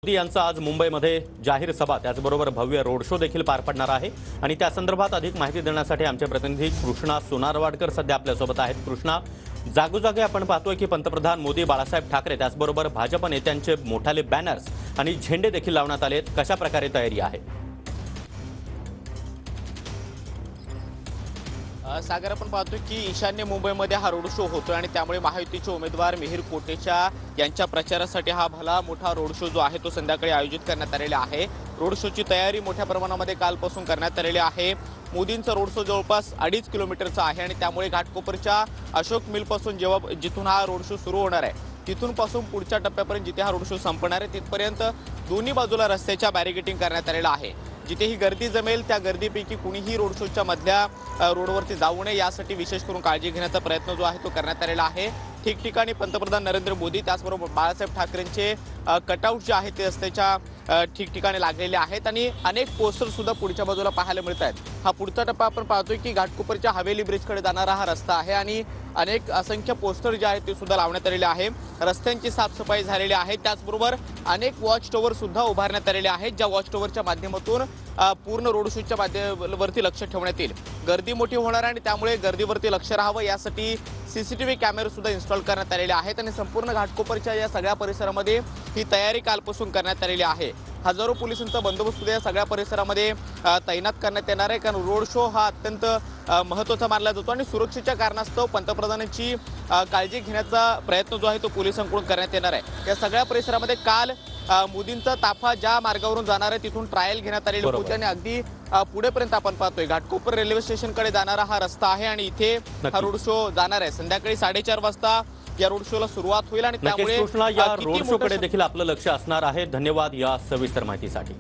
मोदी यांचा आज मुंबईमध्ये जाहीर सभा त्याचबरोबर भव्य रोड शो देखील पार पडणार आहे आणि त्या संदर्भात अधिक माहिती देण्यासाठी आमचे प्रतिनिधी कृष्णा सोनारवाडकर सध्या आपल्यासोबत आहेत। कृष्णा, जागोजागी आपण पाहतोय की पंतप्रधान मोदी, बाळासाहेब ठाकरे त्याचबरोबर भाजप नेत्यांचे मोठाले बॅनर्स आणि झेंडे देखील लावण्यात आलेत। कशा प्रकारे तयारी आहे? सागर, आपण पाहतो की ईशान्य मुंबईमध्ये हा रोड शो होतोय आणि त्यामुळे महायुतीचे उमेदवार मिहिर कोटेचा यांच्या प्रचारासाठी हा भला मोठा रोड शो जो आहे तो संध्याकाळी आयोजित करण्यात आलेला आहे। रोड शोची तयारी मोठ्या प्रमाणामध्ये कालपासून करण्यात आलेली आहे। मोदींचा रोड शो जवळपास 2.5 किलोमीटरचा आहे आणि त्यामुळे घाटकोपरच्या अशोक मिलपासून जिथून हा रोड शो सुरू होणार आहे तिथून पासून पुढच्या टप्प्यापर्यंत जिथे हा रोड शो संपणार आहे तिथपर्यंत दोन्ही बाजूला रस्त्याच्या बॅरिकेडिंग करण्यात आलेलं आहे। जिथे ही गर्दी जमेल त्या गर्दीपैकी कुणीही रोड शोच्या मधल्या रोडवरती जाऊ नये यासाठी विशेष करून काळजी घेण्याचा प्रयत्न जो आहे तो करण्यात आलेला आहे। ठिकठिकाणी पंतप्रधान नरेंद्र मोदी त्याचबरोबर बाळासाहेब ठाकरेंचे कटआउट जे आहेत ते रस्त्याच्या ठिकठिकाणी लागलेले आहेत आणि अनेक पोस्टर सुद्धा पुढच्या बाजूला पाहायला मिळत आहेत। हा पुढचा टप्पा आपण पाहतोय की घाटकोपरच्या हवेली ब्रिजकडे जाणारा हा रस्ता आहे आणि असंख्य पोस्टर जे आहेत ते सुद्धा लावण्यात आलेले आहे। रस्त्यांची साफसफाई झालेली आहे, त्याचबरोबर अनेक वॉच टॉवर सुद्धा उभारण्यात आलेले आहेत, ज्या वॉच टॉवरच्या माध्यमातून पूर्ण रोड शोच्या माध्यमावरती लक्ष ठेवण्यात येईल। गर्दी मोठी होणार आहे आणि त्यामुळे गर्दीवरती लक्ष राहावं यासाठी सीसीटीव्ही कॅमेरे सुद्धा इन्स्टॉल करण्यात आलेले आहेत आणि संपूर्ण घाटकोपरच्या या सगळ्या परिसरामध्ये ही तयारी कालपासून करण्यात आलेली आहे। हजारो पोलिसांचा बंदोबस्त सुद्धा या सगळ्या परिसरामध्ये तैनात करण्यात येणार आहे, कारण रोड शो हा अत्यंत महत्त्वाचा मानला जातो आणि सुरक्षेच्या कारणास्तव पंतप्रधानांची काळजी घेण्याचा प्रयत्न जो आहे तो पोलिसांकडून करण्यात येणार आहे। या सगळ्या परिसरामध्ये काल मोदींचा ताफा ज्या मार्गावरून जाणार आहे तिथून ट्रायल घेण्यात आलेली होती आणि अगदी पुढेपर्यंत आपण पाहतोय घाटकोपर रेल्वे स्टेशनकडे जाणारा हा रस्ता आहे आणि इथे हा रोड शो जाणार आहे। संध्याकाळी 4:30 वाजता या रोड शोला सुरुवात होईल आणि त्यामुळे या रोड शो कडे देखील आपलं लक्ष असणार आहे। धन्यवाद या सविस्तर माहितीसाठी।